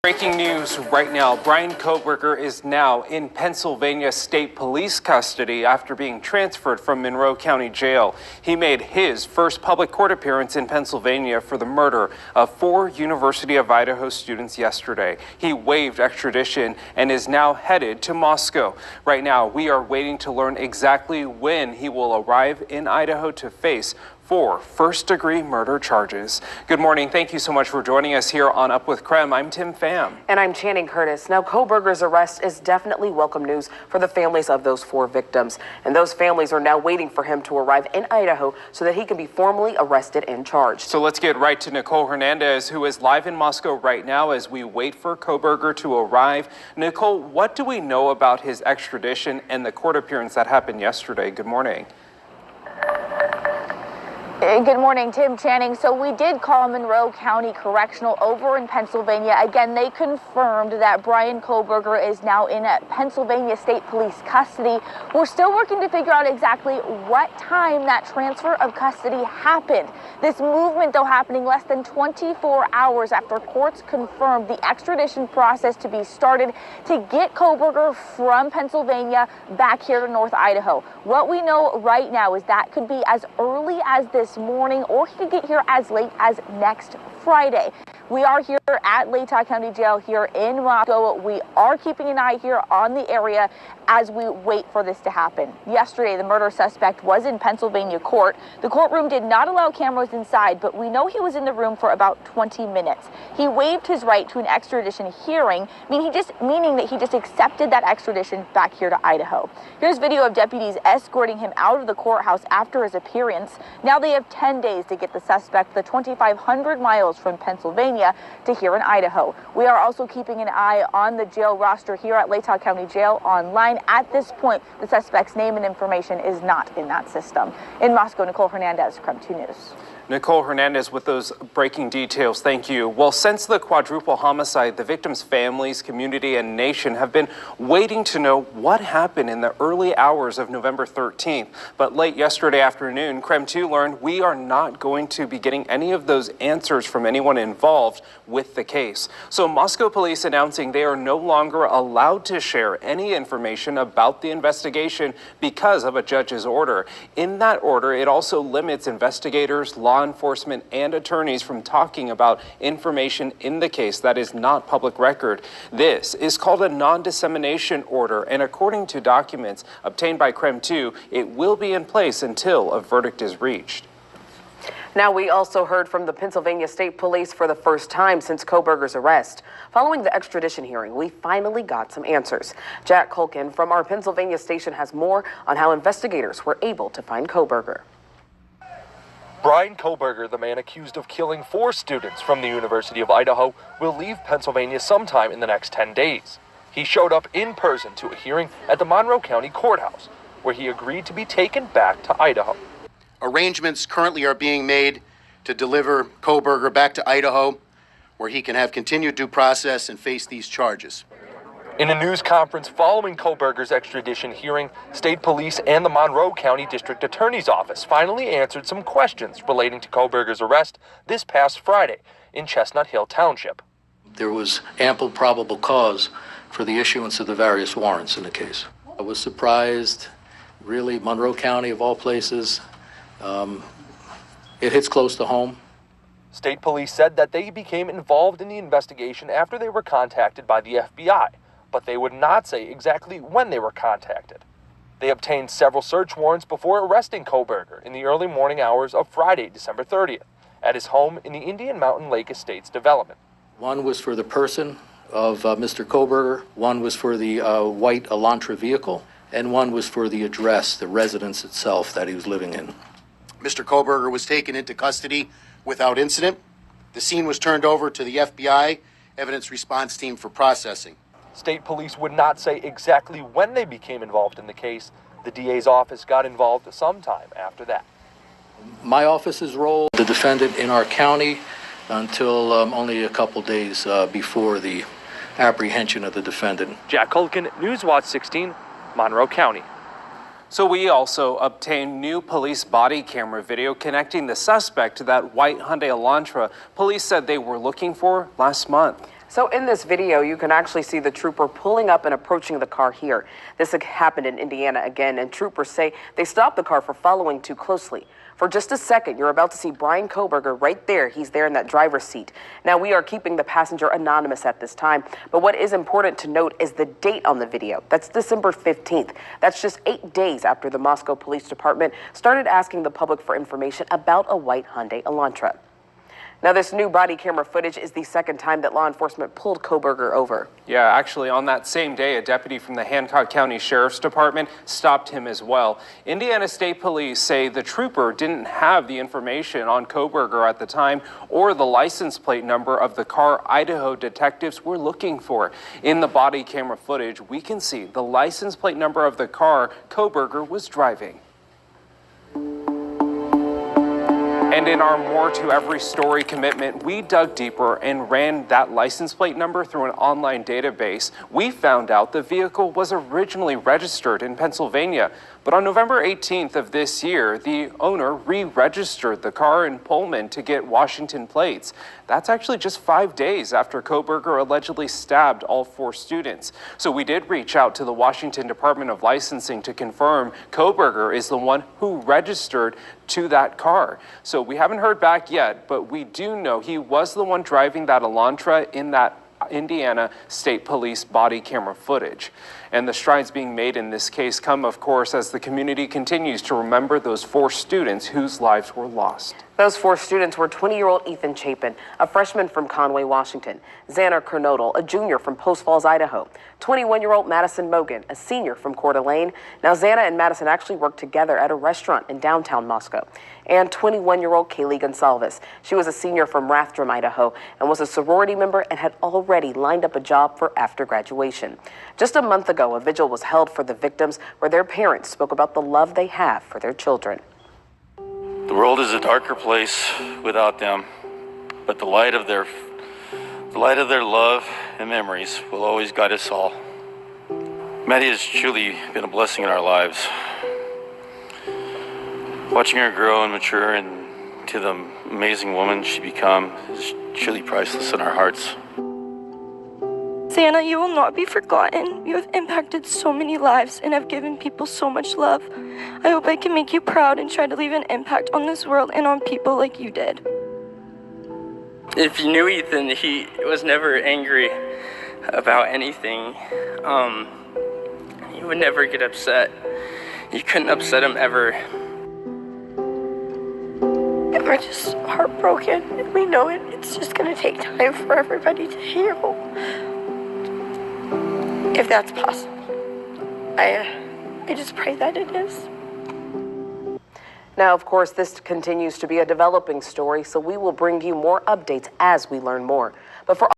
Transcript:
Breaking news right now. Brian Koberger is now in Pennsylvania State Police custody after being transferred from Monroe County Jail. He made his first public court appearance in Pennsylvania for the murder of 4 University of Idaho students yesterday. He waived extradition and is now headed to Moscow. Right now, we are waiting to learn exactly when he will arrive in Idaho to face 4 first-degree murder charges. Good morning. Thank you so much for joining us here on Up with Krem. I'm Tim Pham. And I'm Channing Curtis. Now, Koberger's arrest is definitely welcome news for the families of those 4 victims. And those families are now waiting for him to arrive in Idaho so that he can be formally arrested and charged. So let's get right to Nicole Hernandez, who is live in Moscow right now as we wait for Koberger to arrive. Nicole, what do we know about his extradition and the court appearance that happened yesterday? Good morning. Good morning, Tim. Channing. So we did call Monroe County Correctional over in Pennsylvania. Again, they confirmed that Brian Koberger is now in Pennsylvania State Police custody. We're still working to figure out exactly what time that transfer of custody happened. This movement, though, happening less than 24 hours after courts confirmed the extradition process to be started to get Koberger from Pennsylvania back here to North Idaho. What we know right now is that could be as early as this morning, or he could get here as late as next Friday. We are here at Latah County Jail here in Moscow. We are keeping an eye here on the area as we wait for this to happen. Yesterday, the murder suspect was in Pennsylvania court. The courtroom did not allow cameras inside, but we know he was in the room for about 20 minutes. He waived his right to an extradition hearing, meaning that he just accepted that extradition back here to Idaho. Here's video of deputies escorting him out of the courthouse after his appearance. Now they have 10 days to get the suspect the 2,500 miles from Pennsylvania to here in Idaho. We are also keeping an eye on the jail roster here at Latah County Jail online. At this point, the suspect's name and information is not in that system. In Moscow, Nicole Hernandez, KREM 2 News. Nicole Hernandez with those breaking details. Thank you. Well, since the quadruple homicide, the victims' families, community, and nation have been waiting to know what happened in the early hours of November 13th. But late yesterday afternoon, KREM 2 learned we are not going to be getting any of those answers from anyone involved with the case. So Moscow police announcing they are no longer allowed to share any information about the investigation because of a judge's order. In that order, it also limits investigators, law enforcement, and attorneys from talking about information in the case that is not public record. This is called a non-dissemination order, and according to documents obtained by KREM 2, it will be in place until a verdict is reached. Now, we also heard from the Pennsylvania State Police for the first time since Koberger's arrest. Following the extradition hearing, we finally got some answers. Jack Culkin from our Pennsylvania station has more on how investigators were able to find Koberger. Brian Koberger, the man accused of killing 4 students from the University of Idaho, will leave Pennsylvania sometime in the next 10 days. He showed up in person to a hearing at the Monroe County Courthouse, where he agreed to be taken back to Idaho. Arrangements currently are being made to deliver Koberger back to Idaho, where he can have continued due process and face these charges. In a news conference following Koberger's extradition hearing, state police and the Monroe County District Attorney's Office finally answered some questions relating to Koberger's arrest this past Friday in Chestnut Hill Township. There was ample probable cause for the issuance of the various warrants in the case. I was surprised, really, Monroe County of all places. It hits close to home. State police said that they became involved in the investigation after they were contacted by the FBI, but they would not say exactly when they were contacted. They obtained several search warrants before arresting Koberger in the early morning hours of Friday, December 30th, at his home in the Indian Mountain Lake Estates development. One was for the person of Mr. Koberger, one was for the white Elantra vehicle, and one was for the address, the residence itself that he was living in. Mr. Koberger was taken into custody without incident. The scene was turned over to the FBI Evidence Response Team for processing. State police would not say exactly when they became involved in the case. The DA's office got involved sometime after that. My office's role, the defendant in our county, until only a couple days before the apprehension of the defendant. Jack Culkin, Newswatch 16, Monroe County. So we also obtained new police body camera video connecting the suspect to that white Hyundai Elantra police said they were looking for last month. So in this video, you can actually see the trooper pulling up and approaching the car here. This happened in Indiana again, and troopers say they stopped the car for following too closely. For just a second, you're about to see Brian Koberger right there. He's there in that driver's seat. Now, we are keeping the passenger anonymous at this time, but what is important to note is the date on the video. That's December 15th. That's just 8 days after the Moscow Police Department started asking the public for information about a white Hyundai Elantra. Now, this new body camera footage is the second time that law enforcement pulled Koberger over. Yeah, actually, on that same day, a deputy from the Hancock County Sheriff's Department stopped him as well. Indiana State Police say the trooper didn't have the information on Koberger at the time or the license plate number of the car Idaho detectives were looking for. In the body camera footage, we can see the license plate number of the car Koberger was driving. And in our More to Every Story commitment, we dug deeper and ran that license plate number through an online database. We found out the vehicle was originally registered in Pennsylvania, but on November 18th of this year, the owner re-registered the car in Pullman to get Washington plates. That's actually just 5 days after Koberger allegedly stabbed all 4 students. So we did reach out to the Washington Department of Licensing to confirm Koberger is the one who registered to that car. So we haven't heard back yet, but we do know he was the one driving that Elantra in that Indiana State Police body camera footage. And the strides being made in this case come, of course, as the community continues to remember those 4 students whose lives were lost. Those 4 students were 20-year-old Ethan Chapin, a freshman from Conway, Washington, Xander Kernodle, a junior from Post Falls, Idaho, 21-year-old Madison Mogan, a senior from Coeur d'Alene. Now, Xana and Madison actually worked together at a restaurant in downtown Moscow. And 21-year-old Kaylee Gonsalves. She was a senior from Rathdrum, Idaho, and was a sorority member and had already lined up a job for after graduation. Just a month ago, a vigil was held for the victims where their parents spoke about the love they have for their children. The world is a darker place without them, but the light of their love and memories will always guide us all. Maddie has truly been a blessing in our lives. Watching her grow and mature into the amazing woman she become is truly priceless in our hearts. Xana, you will not be forgotten. You have impacted so many lives and have given people so much love. I hope I can make you proud and try to leave an impact on this world and on people like you did. If you knew Ethan, he was never angry about anything. He would never get upset. You couldn't upset him ever. We're just heartbroken, and we know it's just going to take time for everybody to heal. If that's possible. I just pray that it is. Now, of course, this continues to be a developing story, so we will bring you more updates as we learn more. But for